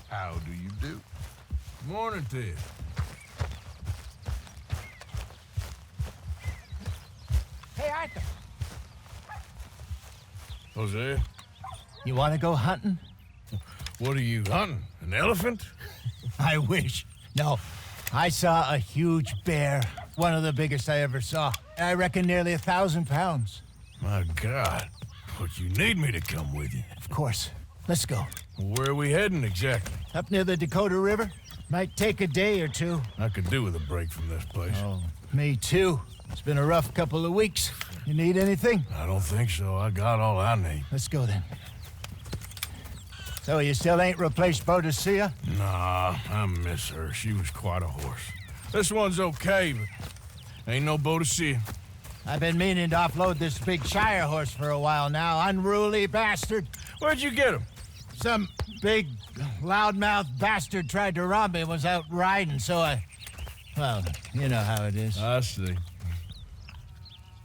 How do you do? Morning, Ted. Hey, Arthur. Hosea, You want to go hunting? what are you hunting? An elephant? I wish. No, I saw a huge bear. One of the biggest I ever saw. I reckon nearly 1,000 pounds. My God. But you need me to come with you. Of course. Let's go. Where are we heading exactly? Up near the Dakota River. Might take a day or two. I could do with a break from this place. Oh, me too. It's been a rough couple of weeks. You need anything? I don't think so. I got all I need. Let's go then. So you still ain't replaced Boadicea? Nah, I miss her. She was quite a horse. This one's okay, but ain't no Boadicea. I've been meaning to offload this big Shire horse for a while now. Unruly bastard. Where'd you get him? Some big, loudmouth bastard tried to rob me and was out riding, so well, you know how it is. I see.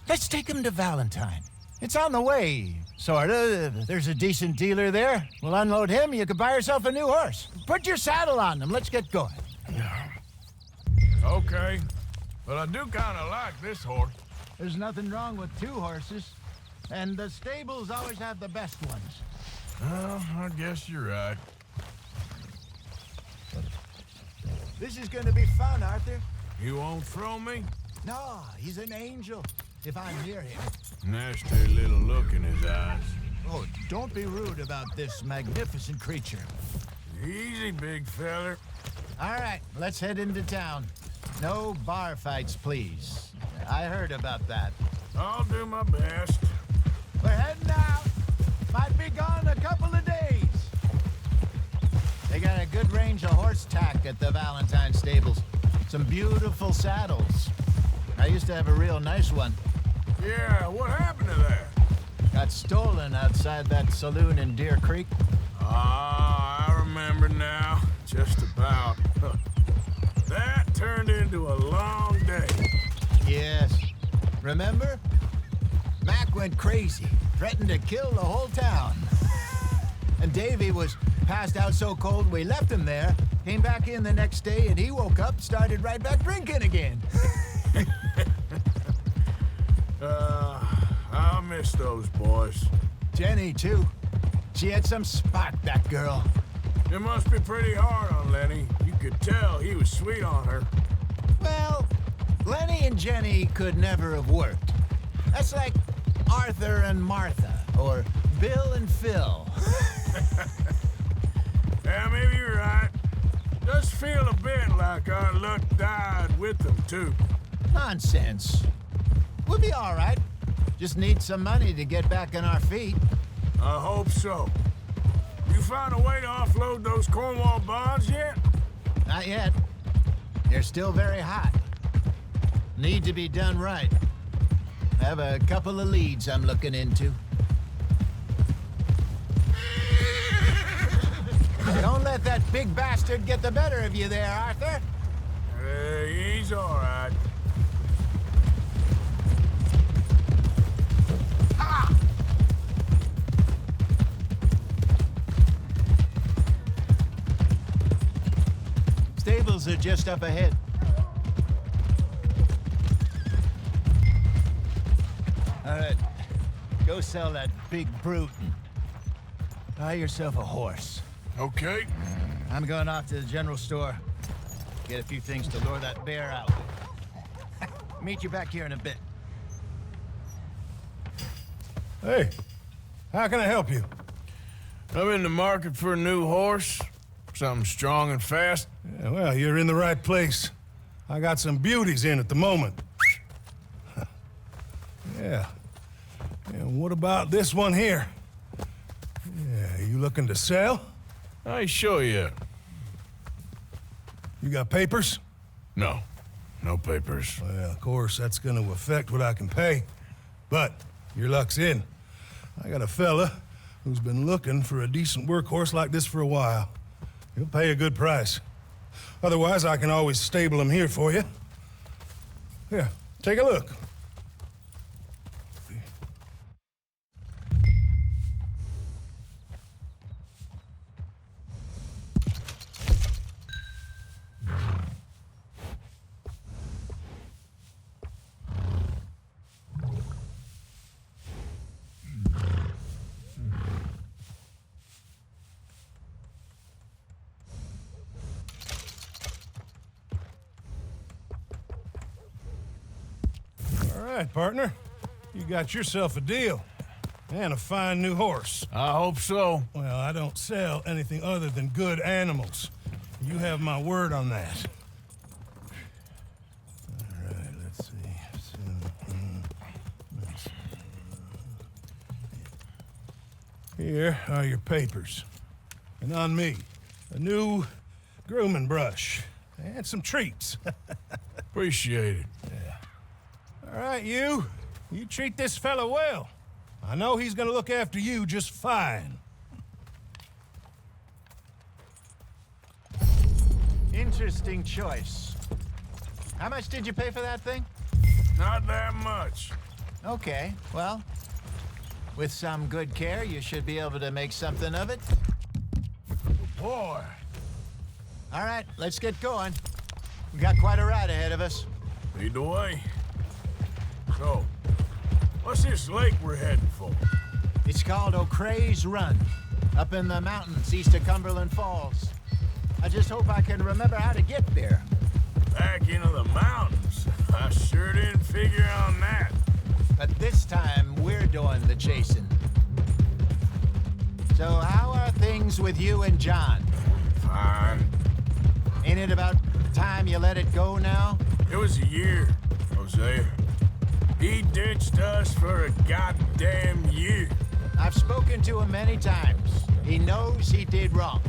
Let's take him to Valentine. It's on the way, sorta. There's a decent dealer there. We'll unload him, you can buy yourself a new horse. Put your saddle on them, let's get going. Okay, but I do kind of like this horse. There's nothing wrong with two horses, and the stables always have the best ones. Well, I guess you're right. This is gonna be fun, Arthur. You won't throw me? No, he's an angel, if I'm near him. Nasty little look in his eyes. Oh, don't be rude about this magnificent creature. Easy, big feller. All right, let's head into town. No bar fights, please. I heard about that. I'll do my best. We're heading out. Might be gone a couple of days. They got a good range of horse tack at the Valentine stables. Some beautiful saddles. I used to have a real nice one. Yeah, what happened to that? Got stolen outside that saloon in Deer Creek. Ah, I remember now. Just about. That turned into a long day. Yes. Remember? Mac went crazy, threatened to kill the whole town. And Davy was passed out so cold we left him there, came back in the next day, and he woke up, started right back drinking again. I'll miss those boys. Jenny, too. She had some spark, that girl. It must be pretty hard on Lenny. You could tell he was sweet on her. Well, Lenny and Jenny could never have worked. That's like Arthur and Martha, or Bill and Phil. Yeah, maybe you're right. Does feel a bit like our luck died with them, too. Nonsense. We'll be all right. Just need some money to get back on our feet. I hope so. You found a way to offload those Cornwall bonds yet? Not yet. They're still very hot. Need to be done right. I have a couple of leads I'm looking into. Don't let that big bastard get the better of you there, Arthur. He's all right. Ha! Stables are just up ahead. All right, go sell that big brute and buy yourself a horse. Okay. I'm going off to the general store. Get a few things to lure that bear out. Meet you back here in a bit. Hey, how can I help you? I'm in the market for a new horse. Something strong and fast. Yeah, well, you're in the right place. I got some beauties in at the moment. Yeah. And what about this one here? Yeah, you looking to sell? I show you. You got papers? No. No papers. Well, of course, that's gonna affect what I can pay. But your luck's in. I got a fella who's been looking for a decent workhorse like this for a while. He'll pay a good price. Otherwise, I can always stable him here for you. Here, take a look. right, partner. You got yourself a deal. And a fine new horse. I hope so. Well, I don't sell anything other than good animals. You have my word on that. All right, let's see. Here are your papers. And on me, a new grooming brush. And some treats. Appreciate it. All right, you. You treat this fella well. I know he's gonna look after you just fine. Interesting choice. How much did you pay for that thing? Not that much. Okay, well, with some good care, you should be able to make something of it. Boy. All right, let's get going. We got quite a ride ahead of us. Lead the way. So, what's this lake we're heading for? It's called O'Creagh's Run, up in the mountains east of Cumberland Falls. I just hope I can remember how to get there. Back into the mountains. I sure didn't figure on that. But this time, we're doing the chasing. So how are things with you and John? Fine. Ain't it about time you let it go now? It was a year, Hosea. He ditched us for a goddamn year. I've spoken to him many times. He knows he did wrong.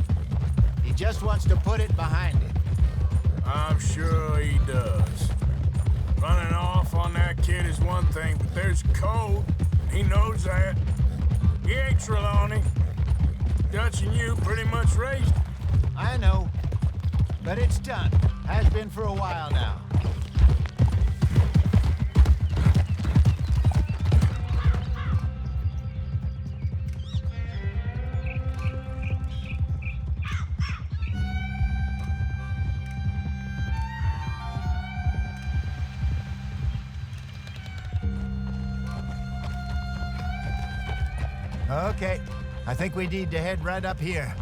He just wants to put it behind him. I'm sure he does. Running off on that kid is one thing, but there's code. He knows that. He ain't Trelawney. Dutch and you pretty much raised him. I know. But it's done. Has been for a while now. Okay, I think we need to head right up here.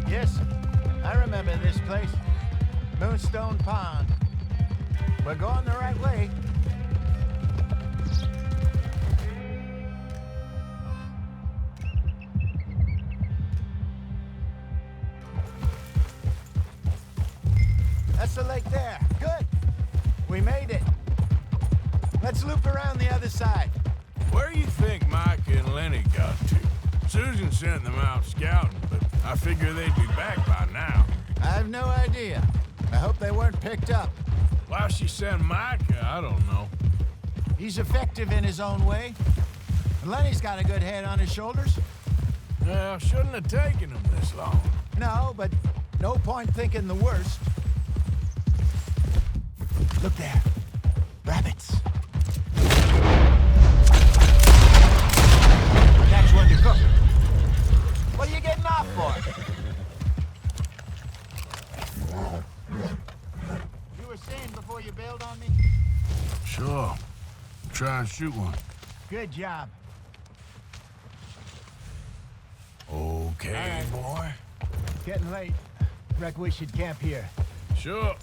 Yes, I remember this place. Moonstone Pond. We're going the right way. That's the lake there. Good. We made it. Let's loop around the other side. Where you think Mike and Lenny got to? Susan sent them out scouting, but I figure they'd be back by now. I have no idea. I hope they weren't picked up. Why she sent Mike, I don't know. He's effective in his own way. And Lenny's got a good head on his shoulders. Well, shouldn't have taken him this long. No, but no point thinking the worst. Look there. Rabbits. Catch one to cook. What are you getting off for? You were saying before you bailed on me? Sure. Try and shoot one. Good job. Okay, boy. It's getting late. Reckon we should camp here. Sure.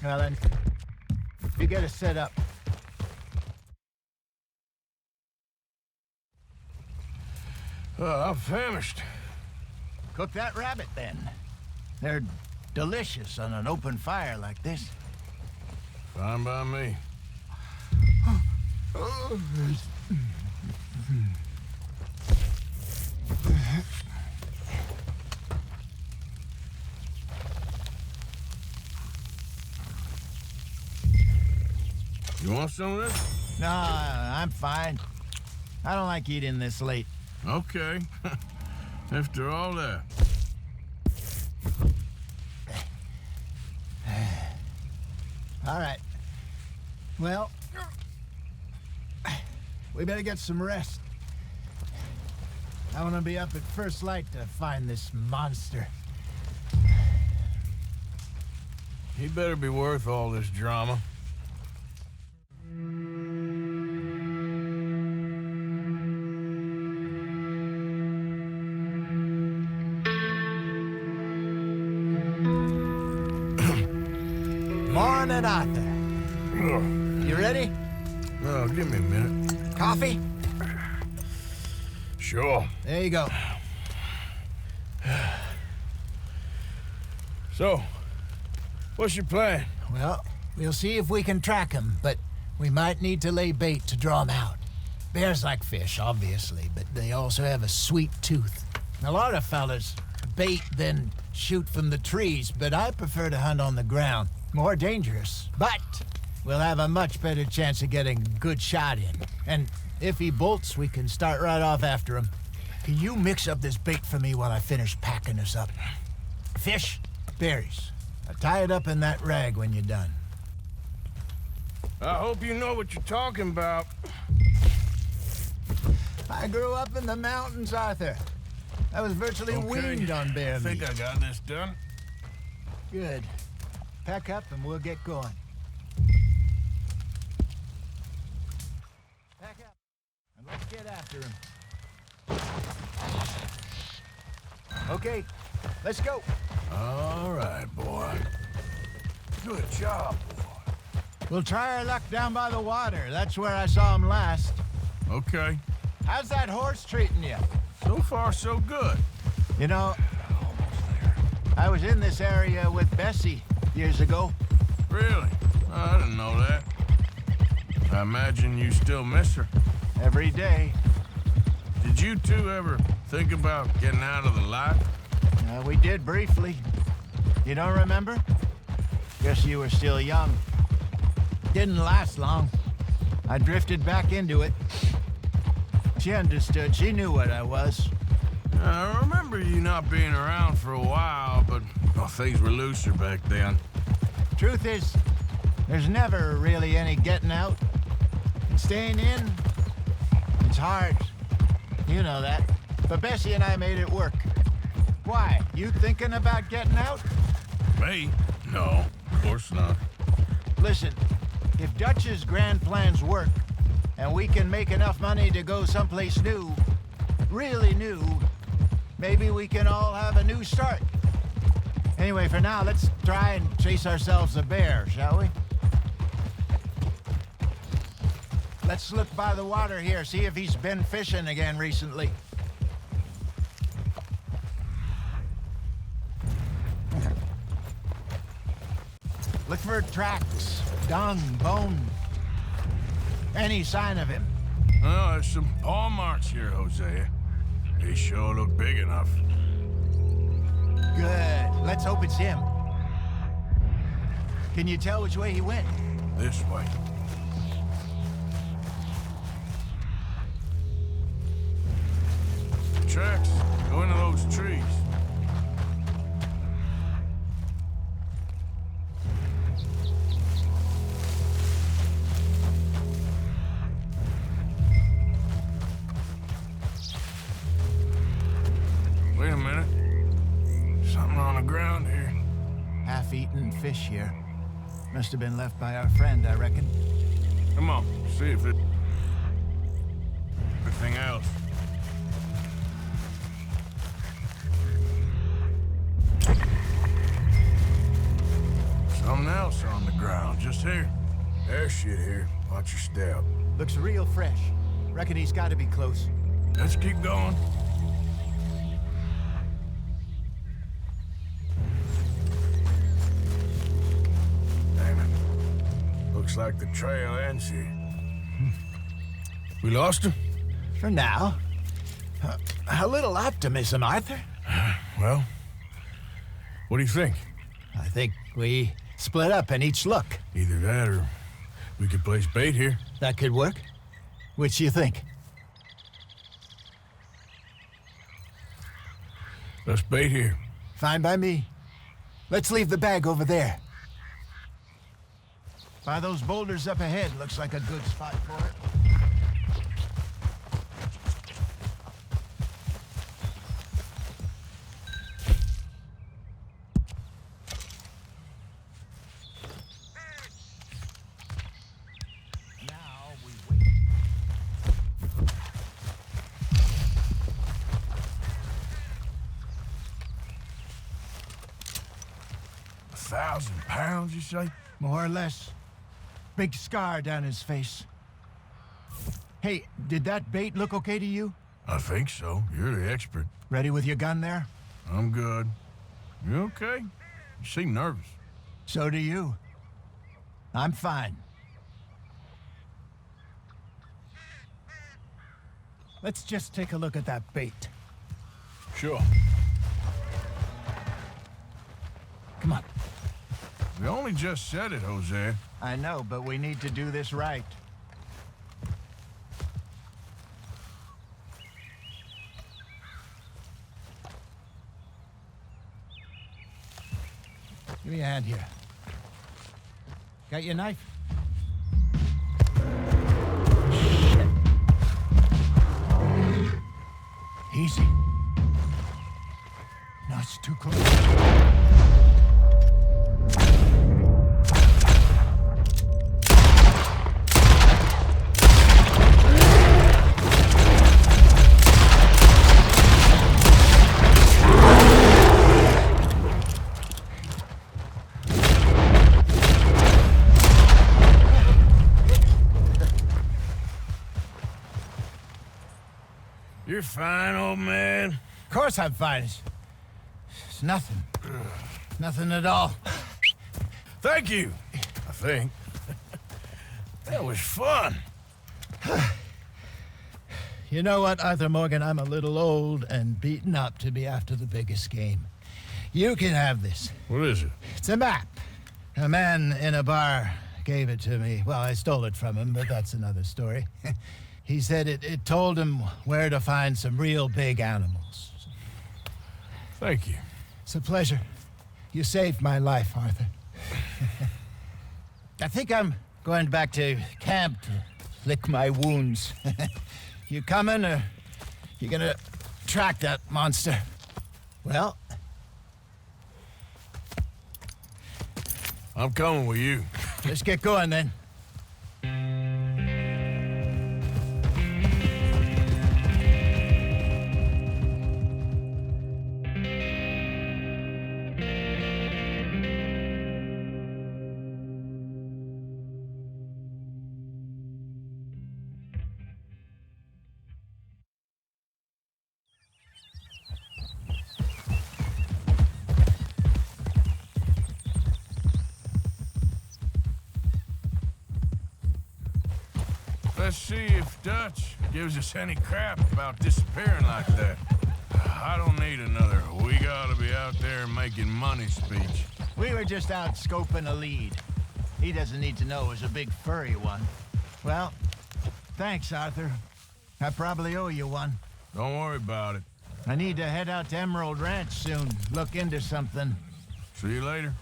Well then, you get us set up. I'm famished. Cook that rabbit then. They're delicious on an open fire like this. Fine by me. You want some of this? No, I'm fine. I don't like eating this late. Okay. After all that. All right. Well, we better get some rest. I want to be up at first light to find this monster. He better be worth all this drama. Morning, Arthur. You ready? Oh, give me a minute. Coffee? Sure. There you go. So, what's your plan? Well, we'll see if we can track him, but we might need to lay bait to draw him out. Bears like fish, obviously, but they also have a sweet tooth. A lot of fellas bait, then shoot from the trees, but I prefer to hunt on the ground. More dangerous, but we'll have a much better chance of getting a good shot in. And if he bolts, we can start right off after him. Can you mix up this bait for me while I finish packing this up? Fish, berries. Now tie it up in that rag when you're done. I hope you know what you're talking about. I grew up in the mountains, Arthur. I was virtually weaned on bear I think meat. I got this done. Good. Pack up and we'll get going. Pack up and let's get after him. Okay, let's go. All right, boy. Good job, boy. We'll try our luck down by the water. That's where I saw him last. Okay. How's that horse treating you? So far, so good. You know, I was in this area with Bessie years ago. Really? I didn't know that. I imagine you still miss her. Every day. Did you two ever think about getting out of the life? We did briefly. You don't remember? Guess you were still young. Didn't last long. I drifted back into it. She understood. She knew what I was. I remember you not being around for a while, but things were looser back then. Truth is, there's never really any getting out. And staying in, it's hard. You know that. But Bessie and I made it work. Why? You thinking about getting out? Me? No, of course not. Listen, if Dutch's grand plans work, and we can make enough money to go someplace new, really new, maybe we can all have a new start. Anyway, for now, let's try and chase ourselves a bear, shall we? Let's look by the water here, see if he's been fishing again recently. Look for tracks, dung, bone, any sign of him. Well, there's some paw marks here, Hosea. They sure look big enough. Good. Let's hope it's him. Can you tell which way he went? This way. Tracks go into those trees. Wait a minute. Something on the ground here. Half-eaten fish here. Must have been left by our friend, I reckon. Come on, see if it... Everything else. Something else on the ground, just here. There's shit here. Watch your step. Looks real fresh. Reckon he's got to be close. Let's keep going. Damn it. Looks like the trail ends here. We lost him? For now. A little optimism, Arthur. Well, what do you think? I think we split up and each look. Either that or we could place bait here. That could work. Which you think? Let's bait here. Fine by me. Let's leave the bag over there. By those boulders up ahead, looks like a good spot for it. 2,000 pounds, you say? More or less. Big scar down his face. Hey, did that bait look okay to you? I think so. You're the expert. Ready with your gun there? I'm good. You okay? You seem nervous. So do you. I'm fine. Let's just take a look at that bait. Sure. Come on. We only just said it, Jose. I know, but we need to do this right. Give me a hand here. Got your knife? Shit. Easy. No, it's too close. You're fine, old man. Of course I'm fine. It's nothing. Nothing at all. Thank you, I think. That was fun. You know what, Arthur Morgan? I'm a little old and beaten up to be after the biggest game. You can have this. What is it? It's a map. A man in a bar gave it to me. Well, I stole it from him, but that's another story. He said it told him where to find some real big animals. Thank you. It's a pleasure. You saved my life, Arthur. I think I'm going back to camp to lick my wounds. You coming, or you gonna track that monster? Well, I'm coming with you. let's get going then. Let's see if Dutch gives us any crap about disappearing like that. I don't need another "we gotta be out there making money" speech. We were just out scoping a lead. He doesn't need to know it was a big furry one. Well, thanks, Arthur. I probably owe you one. Don't worry about it. I need to head out to Emerald Ranch soon. Look into something. See you later.